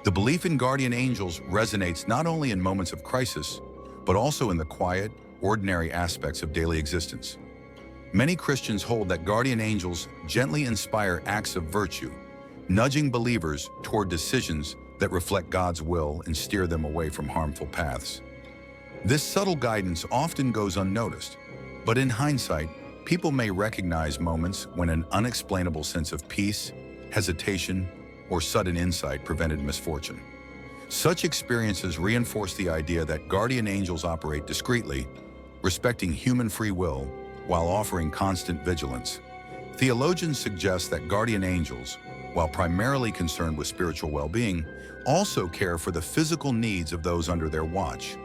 The belief in guardian angels resonates not only in moments of crisis, but also in the quiet, ordinary aspects of daily existence. Many Christians hold that guardian angels gently inspire acts of virtue, nudging believers toward decisions that reflect God's will and steer them away from harmful paths. This subtle guidance often goes unnoticed, but in hindsight, people may recognize moments when an unexplainable sense of peace, hesitation, or sudden insight prevented misfortune. Such experiences reinforce the idea that guardian angels operate discreetly, respecting human free will while offering constant vigilance. Theologians suggest that guardian angels, while primarily concerned with spiritual well-being, also care for the physical needs of those under their watch,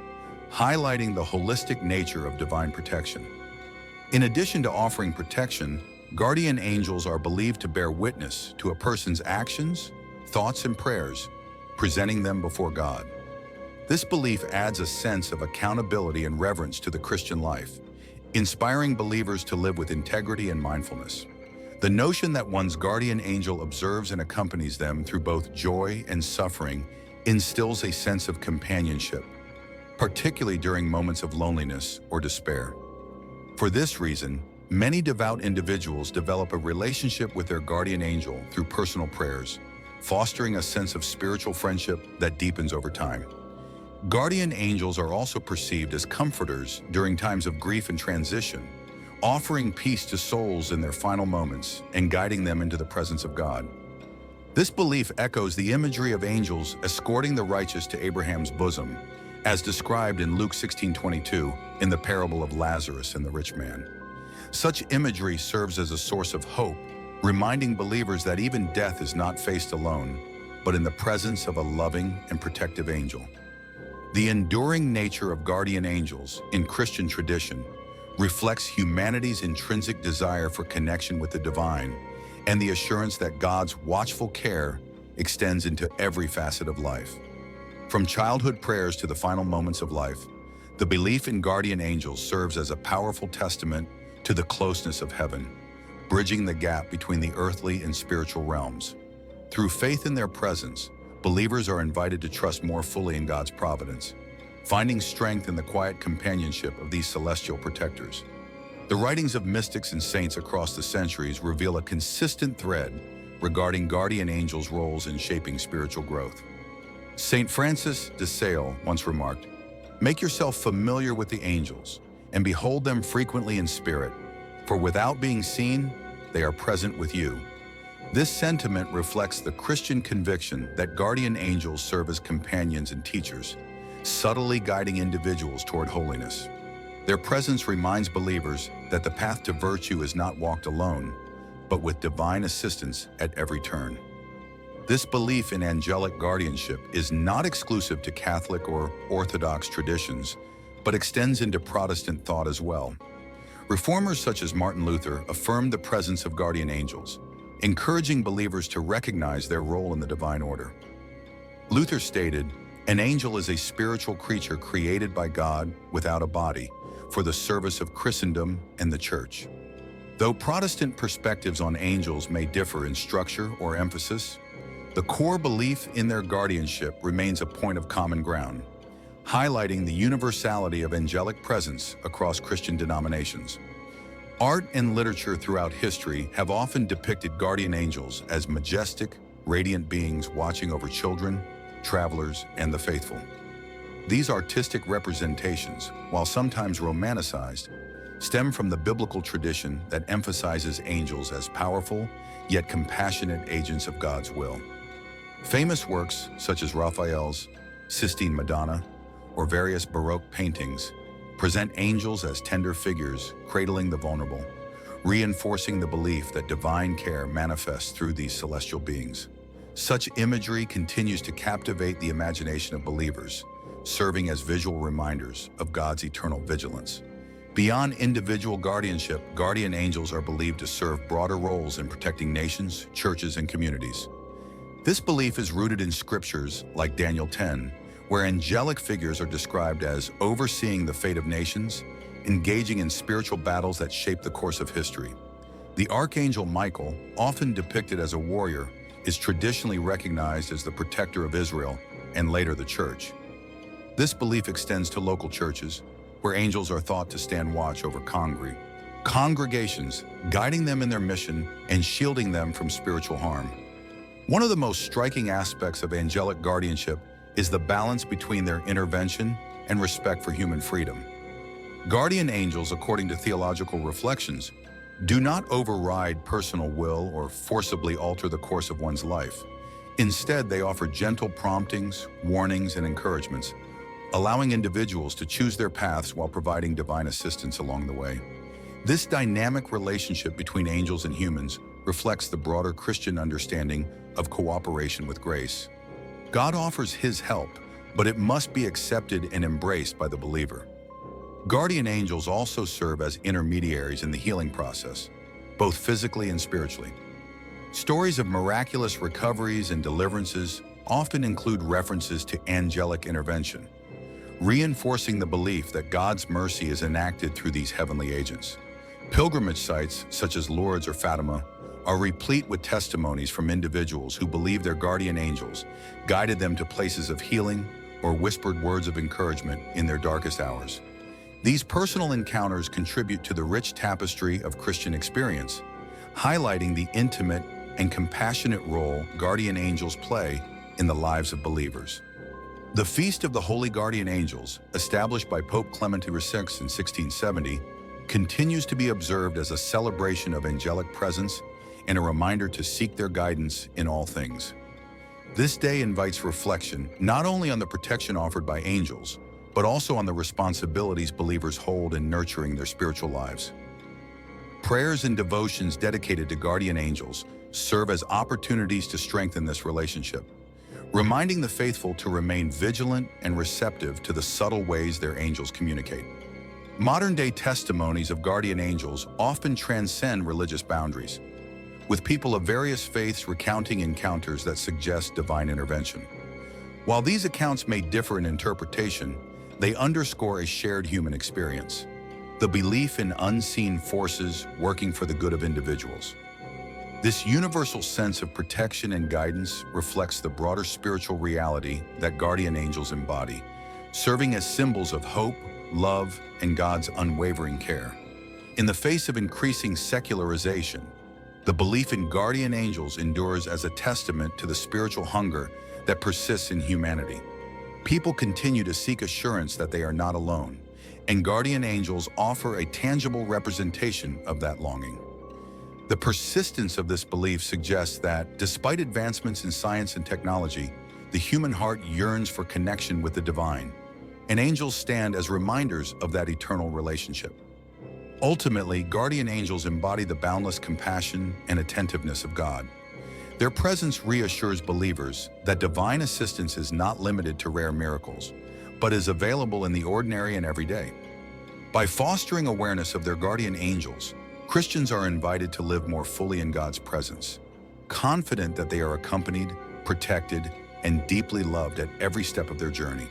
highlighting the holistic nature of divine protection. In addition to offering protection, guardian angels are believed to bear witness to a person's actions, thoughts, and prayers, presenting them before God. This belief adds a sense of accountability and reverence to the Christian life, inspiring believers to live with integrity and mindfulness. The notion that one's guardian angel observes and accompanies them through both joy and suffering instills a sense of companionship, particularly during moments of loneliness or despair. For this reason, many devout individuals develop a relationship with their guardian angel through personal prayers, fostering a sense of spiritual friendship that deepens over time. Guardian angels are also perceived as comforters during times of grief and transition, offering peace to souls in their final moments and guiding them into the presence of God. This belief echoes the imagery of angels escorting the righteous to Abraham's bosom, as described in Luke 16:22 in the parable of Lazarus and the rich man. Such imagery serves as a source of hope, reminding believers that even death is not faced alone, but in the presence of a loving and protective angel. The enduring nature of guardian angels in Christian tradition reflects humanity's intrinsic desire for connection with the divine and the assurance that God's watchful care extends into every facet of life. From childhood prayers to the final moments of life, the belief in guardian angels serves as a powerful testament to the closeness of heaven, bridging the gap between the earthly and spiritual realms. Through faith in their presence, believers are invited to trust more fully in God's providence, finding strength in the quiet companionship of these celestial protectors. The writings of mystics and saints across the centuries reveal a consistent thread regarding guardian angels' roles in shaping spiritual growth. Saint Francis de Sales once remarked, "Make yourself familiar with the angels and behold them frequently in spirit, for without being seen, they are present with you." This sentiment reflects the Christian conviction that guardian angels serve as companions and teachers, subtly guiding individuals toward holiness. Their presence reminds believers that the path to virtue is not walked alone, but with divine assistance at every turn. This belief in angelic guardianship is not exclusive to Catholic or Orthodox traditions, but extends into Protestant thought as well. Reformers such as Martin Luther affirmed the presence of guardian angels, encouraging believers to recognize their role in the divine order. Luther stated, "An angel is a spiritual creature created by God without a body, for the service of Christendom and the Church." Though Protestant perspectives on angels may differ in structure or emphasis, the core belief in their guardianship remains a point of common ground, highlighting the universality of angelic presence across Christian denominations. Art and literature throughout history have often depicted guardian angels as majestic, radiant beings watching over children, travelers, and the faithful. These artistic representations, while sometimes romanticized, stem from the biblical tradition that emphasizes angels as powerful, yet compassionate agents of God's will. Famous works such as Raphael's Sistine Madonna or various Baroque paintings present angels as tender figures cradling the vulnerable, reinforcing the belief that divine care manifests through these celestial beings. Such imagery continues to captivate the imagination of believers, serving as visual reminders of God's eternal vigilance. Beyond individual guardianship, guardian angels are believed to serve broader roles in protecting nations, churches, and communities. This belief is rooted in scriptures like Daniel 10, where angelic figures are described as overseeing the fate of nations, engaging in spiritual battles that shape the course of history. The archangel Michael, often depicted as a warrior, is traditionally recognized as the protector of Israel and later the church. This belief extends to local churches, where angels are thought to stand watch over congregations, guiding them in their mission and shielding them from spiritual harm. One of the most striking aspects of angelic guardianship is the balance between their intervention and respect for human freedom. Guardian angels, according to theological reflections, do not override personal will or forcibly alter the course of one's life. Instead, they offer gentle promptings, warnings, and encouragements, allowing individuals to choose their paths while providing divine assistance along the way. This dynamic relationship between angels and humans reflects the broader Christian understanding of cooperation with grace. God offers His help, but it must be accepted and embraced by the believer. Guardian angels also serve as intermediaries in the healing process, both physically and spiritually. Stories of miraculous recoveries and deliverances often include references to angelic intervention, reinforcing the belief that God's mercy is enacted through these heavenly agents. Pilgrimage sites, such as Lourdes or Fatima, are replete with testimonies from individuals who believe their guardian angels guided them to places of healing or whispered words of encouragement in their darkest hours. These personal encounters contribute to the rich tapestry of Christian experience, highlighting the intimate and compassionate role guardian angels play in the lives of believers. The Feast of the Holy Guardian Angels, established by Pope Clement VI in 1670, continues to be observed as a celebration of angelic presence and a reminder to seek their guidance in all things. This day invites reflection not only on the protection offered by angels, but also on the responsibilities believers hold in nurturing their spiritual lives. Prayers and devotions dedicated to guardian angels serve as opportunities to strengthen this relationship, reminding the faithful to remain vigilant and receptive to the subtle ways their angels communicate. Modern-day testimonies of guardian angels often transcend religious boundaries, with people of various faiths recounting encounters that suggest divine intervention. While these accounts may differ in interpretation, they underscore a shared human experience, the belief in unseen forces working for the good of individuals. This universal sense of protection and guidance reflects the broader spiritual reality that guardian angels embody, serving as symbols of hope, love, and God's unwavering care. In the face of increasing secularization, the belief in guardian angels endures as a testament to the spiritual hunger that persists in humanity. People continue to seek assurance that they are not alone, and guardian angels offer a tangible representation of that longing. The persistence of this belief suggests that, despite advancements in science and technology, the human heart yearns for connection with the divine, and angels stand as reminders of that eternal relationship. Ultimately, guardian angels embody the boundless compassion and attentiveness of God. Their presence reassures believers that divine assistance is not limited to rare miracles, but is available in the ordinary and everyday. By fostering awareness of their guardian angels, Christians are invited to live more fully in God's presence, confident that they are accompanied, protected, and deeply loved at every step of their journey.